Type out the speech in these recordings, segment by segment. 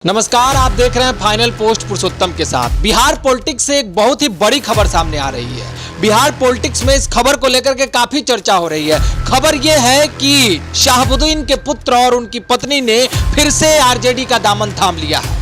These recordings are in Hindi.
नमस्कार, आप देख रहे हैं फाइनल पोस्ट पुरुषोत्तम के साथ। बिहार पॉलिटिक्स से एक बहुत ही बड़ी खबर सामने आ रही है। बिहार पॉलिटिक्स में इस खबर को लेकर के काफी चर्चा हो रही है। खबर यह है कि शहाबुद्दीन के पुत्र और उनकी पत्नी ने फिर से आरजेडी का दामन थाम लिया है।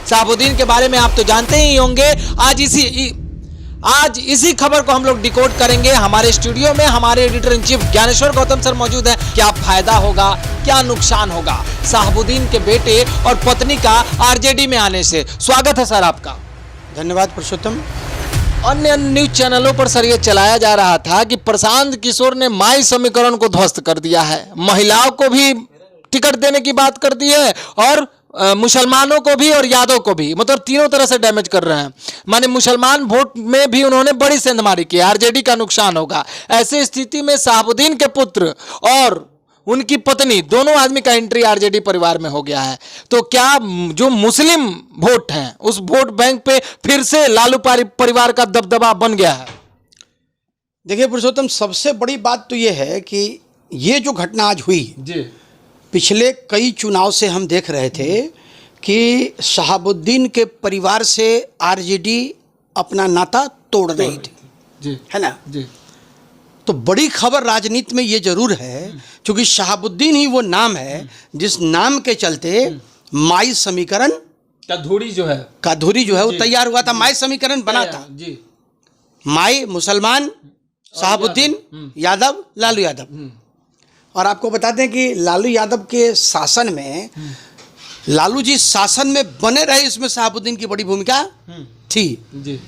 शहाबुद्दीन के बारे में आप तो जानते ही होंगे। आज इसी खबर को हम लोग डिकोड करेंगे। हमारे स्टूडियो में हमारे editor in chief Dnyaneshwar Gautam sir मौजूद हैं। क्या फायदा होगा, क्या नुकसान होगा शहाबुद्दीन के बेटे और पत्नी का आरजेडी में आने से? स्वागत है सर आपका। धन्यवाद पुरुषोत्तम। अन्य न्यूज चैनलों पर सर ये चलाया जा रहा था कि प्रशांत किशोर ने माई समीकरण को ध्वस्त कर दिया है, महिलाओं को भी टिकट देने की बात कर दी है और मुसलमानों को भी और यादव को भी, मतलब तीनों तरह से डैमेज कर रहे हैं। माने मुसलमान वोट में भी उन्होंने बड़ी सेंधमारी की। आरजेडी का नुकसान होगा। ऐसी स्थिति में शहाबुद्दीन के पुत्र और उनकी पत्नी दोनों आदमी का एंट्री आरजेडी परिवार में हो गया है। तो क्या जो मुस्लिम वोट हैं उस वोट बैंक पे फिर से लालू परिवार का दबदबा बन गया है? देखिए पुरुषोत्तम, सबसे बड़ी बात तो ये है कि ये जो घटना आज हुई जी, पिछले कई चुनाव से हम देख रहे थे कि शहाबुद्दीन के परिवार से आरजेडी अपना नाता तोड़ रही थी जी, है ना जी। तो बड़ी खबर राजनीति में ये जरूर है, क्योंकि शहाबुद्दीन ही वो नाम है जिस नाम के चलते माई समीकरण का धुरी जो है वो तैयार हुआ था। माई समीकरण बना था जी। माई मुसलमान, शहाबुद्दीन यादव, लालू यादव। और आपको बता दें कि लालू यादव के शासन में, लालू जी शासन में बने रहे, इसमें शहाबुद्दीन की बड़ी भूमिका थी जी।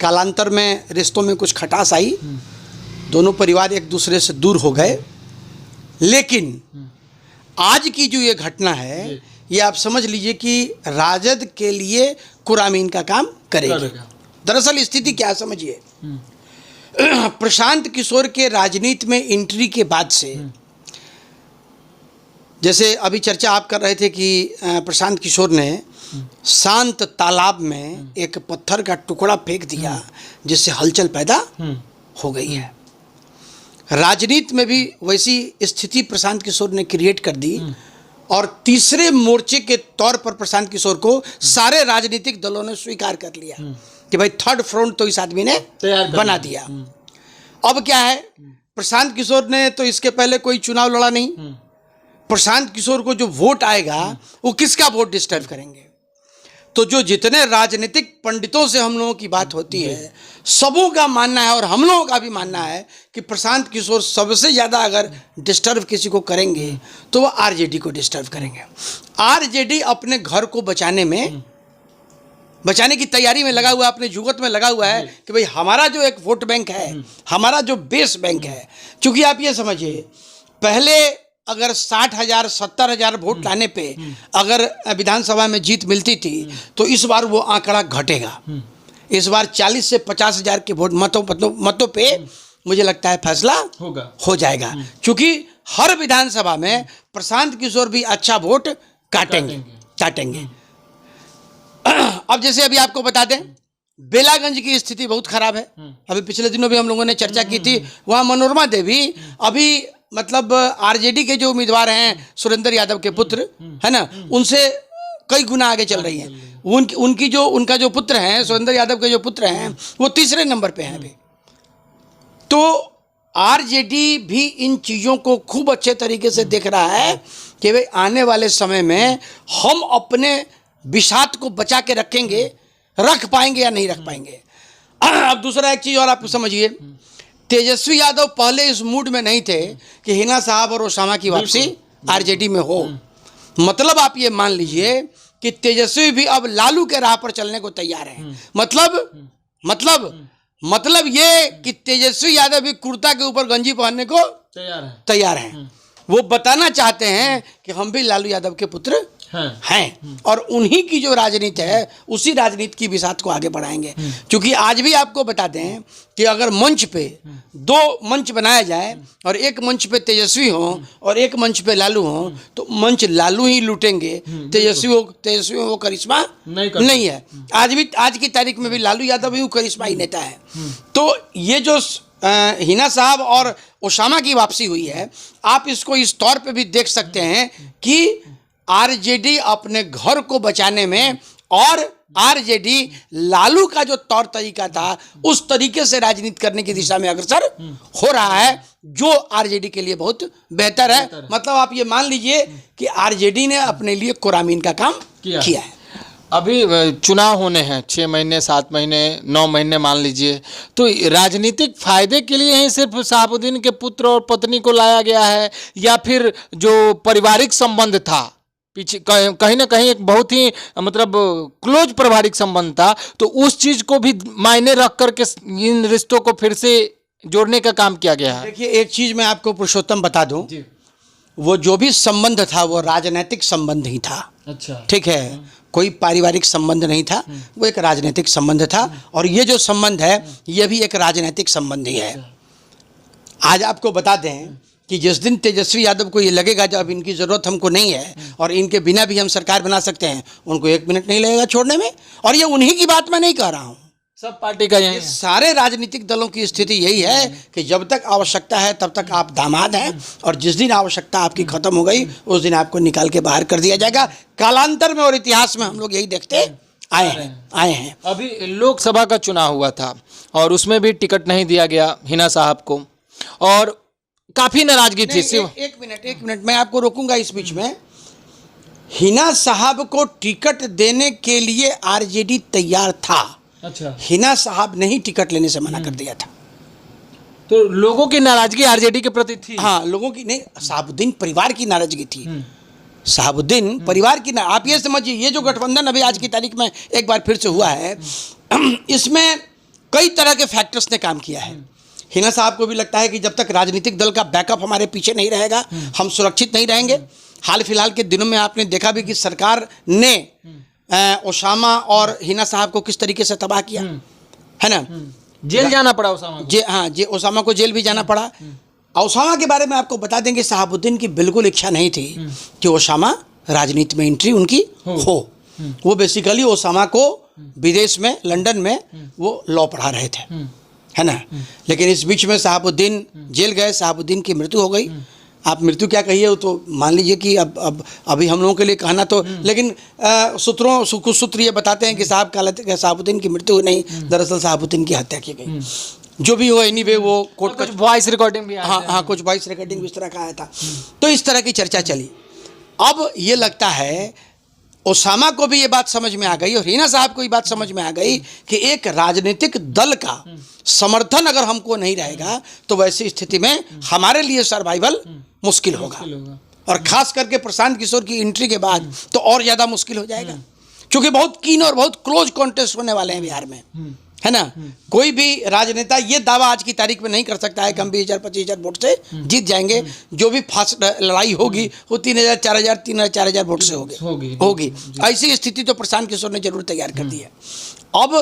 कालांतर में रिश्तों में कुछ खटास आई, दोनों परिवार एक दूसरे से दूर हो गए। लेकिन आज की जो ये घटना है, ये आप समझ लीजिए कि राजद के लिए कुरामीन का काम करेगी। दरअसल स्थिति क्या है समझिए। प्रशांत किशोर के राजनीति में एंट्री के बाद से, जैसे अभी चर्चा आप कर रहे थे कि प्रशांत किशोर ने शांत तालाब में एक पत्थर का टुकड़ा फेंक दिया जिससे हलचल पैदा हो गई है। राजनीति में भी वैसी स्थिति प्रशांत किशोर ने क्रिएट कर दी और तीसरे मोर्चे के तौर पर प्रशांत किशोर को सारे राजनीतिक दलों ने स्वीकार कर लिया कि भाई थर्ड फ्रंट तो इस आदमी ने बना दिया। अब क्या है, प्रशांत किशोर ने तो इसके पहले कोई चुनाव लड़ा नहीं। प्रशांत किशोर को जो वोट आएगा वो किसका वोट डिस्टर्ब करेंगे? तो जो जितने राजनीतिक पंडितों से हम लोगों की बात होती है, सबों का मानना है और हम लोगों का भी मानना है कि प्रशांत किशोर सबसे ज़्यादा अगर डिस्टर्ब किसी को करेंगे तो वो आरजेडी को डिस्टर्ब करेंगे। आरजेडी अपने घर को बचाने की तैयारी में लगा हुआ है, अपने जुगत में लगा हुआ है कि भाई हमारा जो एक वोट बैंक है, हमारा जो बेस बैंक है। क्योंकि आप ये समझिए, पहले अगर 60,000 70,000 वोट लाने पे अगर विधानसभा में जीत मिलती थी, तो इस बार वो आंकड़ा घटेगा। इस बार 40 से 50,000 के वोट मतों पे मुझे लगता है फैसला हो जाएगा। क्योंकि हर विधानसभा में प्रशांत किशोर भी अच्छा वोट काटेंगे। अब जैसे अभी आपको बता दें, बेलागंज की स्थिति बहुत खराब है। अभी पिछले दिनों भी हम लोगों ने चर्चा की थी। वहाँ मनोरमा देवी अभी मतलब आरजेडी के जो उम्मीदवार हैं सुरेंद्र यादव के पुत्र है ना, उनसे कई गुना आगे चल रही हैं। उनका जो पुत्र हैं, सुरेंद्र यादव के जो पुत्र हैं, वो तीसरे नंबर पे हैं अभी। तो आरजेडी भी इन चीज़ों को खूब अच्छे तरीके से देख रहा है कि भाई आने वाले समय में हम अपने विषाद को बचा के रख पाएंगे या नहीं रख पाएंगे। अब दूसरा एक चीज़ और आप समझिए, तेजस्वी यादव पहले इस मूड में नहीं थे कि हिना साहब और ओसामा की वापसी आरजेडी में हो। मतलब आप ये मान लीजिए कि तेजस्वी भी अब लालू के राह पर चलने को तैयार हैं। मतलब ये कि तेजस्वी यादव भी कुर्ता के ऊपर गंजी पहनने को तैयार हैं। वो बताना चाहते हैं कि हम भी लालू यादव के पुत्र हैं और उन्हीं की जो राजनीति है उसी राजनीति की विसात को आगे बढ़ाएंगे। क्योंकि आज भी आपको बता दें कि अगर मंच पे दो मंच बनाया जाए और एक मंच पे तेजस्वी हो और एक मंच पे लालू हो, तो मंच लालू ही लूटेंगे। तेजस्वी वो करिश्मा नहीं है। आज की तारीख में भी लालू यादव ही वो करिश्माई नेता है। तो ये जो हिना साहब और ओसामा की वापसी हुई है, आप इसको इस तौर पे भी देख सकते हैं कि आरजेडी अपने घर को बचाने में और आरजेडी लालू का जो तौर तरीका था उस तरीके से राजनीति करने की दिशा में अग्रसर हो रहा है, जो आरजेडी के लिए बहुत बेहतर है। मतलब आप ये मान लीजिए कि आरजेडी ने अपने लिए कुरामीन का काम किया है। अभी चुनाव होने हैं 6 महीने, 7 महीने, 9 महीने मान लीजिए, तो राजनीतिक फायदे के लिए ही सिर्फ शहाबुद्दीन के पुत्र और पत्नी को लाया गया है, या फिर जो पारिवारिक संबंध था पीछे कहीं ना कहीं एक बहुत ही मतलब क्लोज पारिवारिक संबंध था, तो उस चीज को भी मायने रख करके इन रिश्तों को फिर से जोड़ने का काम किया गया है? देखिए, एक चीज मैं आपको पुरुषोत्तम बता दूं, वो जो भी संबंध था वो राजनीतिक संबंध ही था। अच्छा, ठीक है, कोई पारिवारिक संबंध नहीं था, वो एक राजनीतिक संबंध था। और ये जो संबंध है ये भी एक राजनीतिक संबंध ही है। आज आपको बता दें कि जिस दिन तेजस्वी यादव को ये लगेगा जब इनकी ज़रूरत हमको नहीं है और इनके बिना भी हम सरकार बना सकते हैं, उनको 1 मिनट नहीं लगेगा छोड़ने में। और ये उन्हीं की बात मैं नहीं कह रहा हूँ, सब पार्टी का यही है। सारे राजनीतिक दलों की स्थिति यही है कि जब तक आवश्यकता है तब तक आप दामाद हैं, और जिस दिन आवश्यकता आपकी खत्म हो गई उस दिन आपको निकाल के बाहर कर दिया जाएगा। कालांतर में और इतिहास में हम लोग यही देखते आए हैं। अभी लोकसभा का चुनाव हुआ था और उसमें भी टिकट नहीं दिया गया हिना साहब को, और काफी नाराजगी थी। एक मिनट मैं आपको रोकूंगा इस बीच में। हिना साहब को टिकट देने के लिए आरजेडी तैयार था। अच्छा, हिना साहब ने ही टिकट लेने से मना कर दिया था। तो लोगों की नाराजगी आरजेडी के प्रति थी? हाँ, लोगों की नहीं, शहाबुद्दीन परिवार की नाराजगी थी। शहाबुद्दीन परिवार की आप ये समझिए, ये जो गठबंधन अभी आज की तारीख में एक बार फिर से हुआ है, इसमें कई तरह के फैक्टर्स ने काम किया है। हिना साहब को भी लगता है कि जब तक राजनीतिक दल का बैकअप हमारे पीछे नहीं रहेगा हम सुरक्षित नहीं रहेंगे। हाल फिलहाल के दिनों में आपने देखा भी कि सरकार ने ओसामा और हिना साहब को किस तरीके से तबाह किया है ना। जेल जाना पड़ा ओसामा को। हाँ, ओसामा को जेल भी जाना पड़ा। ओसामा के बारे में आपको बता देंगे, शहाबुद्दीन की बिल्कुल इच्छा नहीं थी कि ओसामा राजनीति में एंट्री उनकी हो। वो बेसिकली ओसामा को विदेश में, लंदन में वो लॉ पढ़ा रहे थे, है ना। लेकिन इस बीच में शहाबुद्दीन जेल गए, शहाबुद्दीन की मृत्यु हो गई। आप मृत्यु क्या कहिए, वो तो मान लीजिए कि अब अभी हम लोगों के लिए कहना तो, लेकिन कुछ सूत्र ये बताते हैं कि शहाबुद्दीन की मृत्यु नहीं, दरअसल शहाबुद्दीन की हत्या की गई। जो भी हो, एनीवे वो कोर्ट कुछ वॉइस रिकॉर्डिंग भी हाँ, कुछ वॉइस रिकॉर्डिंग इस तरह का आया था। तो इस तरह की चर्चा चली। अब ये लगता है ओसामा को भी ये बात समझ में आ गई और हिना साहब को ये बात समझ में आ गई कि एक राजनीतिक दल का समर्थन अगर हमको नहीं रहेगा तो वैसी स्थिति में हमारे लिए सर्वाइवल मुश्किल होगा। और खास करके प्रशांत किशोर की एंट्री के बाद तो और ज़्यादा मुश्किल हो जाएगा, क्योंकि बहुत कीन और बहुत क्लोज कॉन्टेस्ट होने वाले हैं बिहार में, है ना। कोई भी राजनेता ये दावा आज की तारीख में नहीं कर सकता है कि हम 20,000-25,000 वोट से जीत जाएंगे। जो भी फास्ट लड़ाई होगी वो 3,000, 4,000, 3,000, 4,000 वोट से होगी। ऐसी स्थिति तो प्रशांत किशोर ने जरूर तैयार कर दी है। अब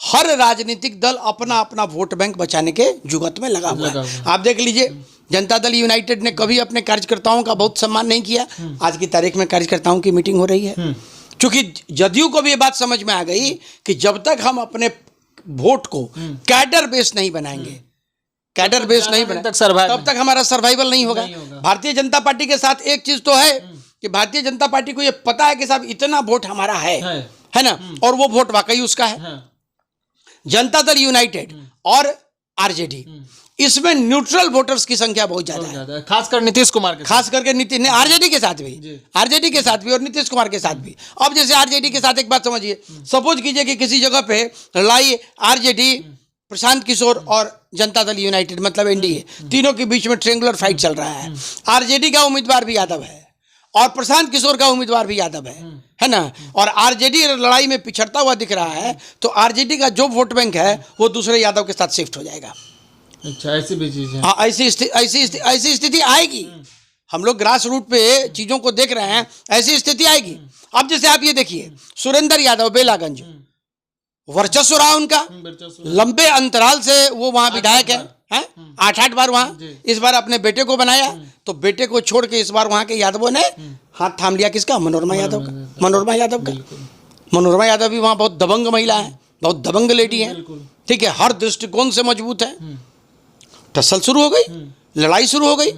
हर राजनीतिक दल अपना अपना वोट बैंक बचाने के जुगत में लगा हुआ है। आप देख लीजिए, जनता दल यूनाइटेड ने कभी अपने कार्यकर्ताओं का बहुत सम्मान नहीं किया। आज की तारीख में कार्यकर्ताओं की मीटिंग हो रही है, क्योंकि जदयू को भी ये बात समझ में आ गई कि जब तक हम अपने वोट को कैडर बेस नहीं बनाएंगे, कैडर बेस नहीं बनाएंगे, तब तक हमारा सर्वाइवल नहीं होगा। भारतीय जनता पार्टी के साथ एक चीज तो है कि भारतीय जनता पार्टी को ये पता है कि साहब इतना वोट हमारा है ना, और वो वोट वाकई उसका है। जनता दल यूनाइटेड और आरजेडी, इसमें न्यूट्रल वोटर्स की संख्या बहुत ज्यादा है, खासकर नीतीश कुमार के, खास करके नीतीश, आरजेडी के साथ भी और नीतीश कुमार के साथ भी। अब जैसे आरजेडी के साथ एक बात समझिए, सपोज कीजिए कि किसी जगह पे लड़ाई आरजेडी, प्रशांत किशोर और जनता दल यूनाइटेड मतलब एनडीए, तीनों के बीच में ट्रेंगुलर फाइट चल रहा है। आरजेडी का उम्मीदवार भी यादव है और प्रशांत किशोर का उम्मीदवार भी यादव है ना, और आरजेडी लड़ाई में पिछड़ता हुआ दिख रहा है, तो आरजेडी का जो वोट बैंक है वो दूसरे यादव के साथ शिफ्ट हो जाएगा। अच्छा, ऐसी भी चीज है। हाँ, ऐसी स्थिति आएगी। हम लोग ग्रास रूट पे चीजों को देख रहे हैं, ऐसी स्थिति आएगी। अब जैसे आप ये देखिए, सुरेंद्र यादव बेलागंज, वर्चस्व रहा उनका, लंबे अंतराल से वो वहां विधायक है, 8 बार वहां। इस बार अपने बेटे को बनाया, तो बेटे को छोड़ के इस बार वहां के यादवों ने हाथ थाम लिया। किसका? मनोरमा यादव का। मनोरमा यादव भी वहां बहुत दबंग महिला है, बहुत दबंग लेडी है, ठीक है, हर दृष्टिकोण से मजबूत है। टसल शुरू हो गई, लड़ाई शुरू हो गई।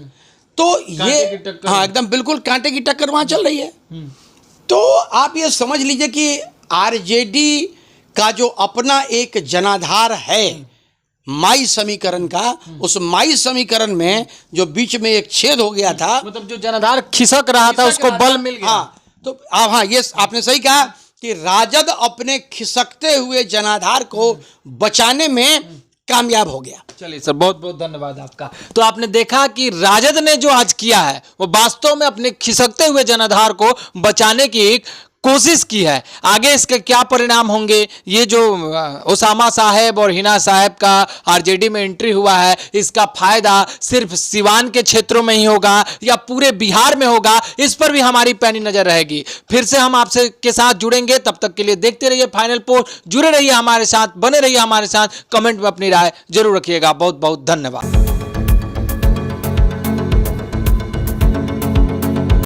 तो कांटे ये की टक्कर। हाँ एकदम बिल्कुल कांटे की टक्कर वहाँ चल रही है। तो आप ये समझ लीजिए कि आरजेडी का जो अपना एक जनाधार है माई समीकरण का, उस माई समीकरण में जो बीच में एक छेद हो गया था, मतलब जो जनाधार खिसक रहा था उसको बल मिल गया। हाँ, तो आप हाँ ये आपने सही कहा कि राजद अपने खिसकते हुए जनाधार को बचाने में कामयाब हो गया। चलिए सर, बहुत बहुत धन्यवाद आपका। तो आपने देखा कि राजद ने जो आज किया है वो वास्तव में अपने खिसकते हुए जनाधार को बचाने की एक कोशिश की है। आगे इसके क्या परिणाम होंगे, ये जो ओसामा साहब और हिना साहब का आरजेडी में एंट्री हुआ है, इसका फायदा सिर्फ सिवान के क्षेत्रों में ही होगा या पूरे बिहार में होगा, इस पर भी हमारी पैनी नजर रहेगी। फिर से हम आपसे के साथ जुड़ेंगे, तब तक के लिए देखते रहिए फाइनल पोस्ट, जुड़े रहिए हमारे साथ, बने रहिए हमारे साथ, कमेंट में अपनी राय जरूर रखिएगा। बहुत बहुत धन्यवाद।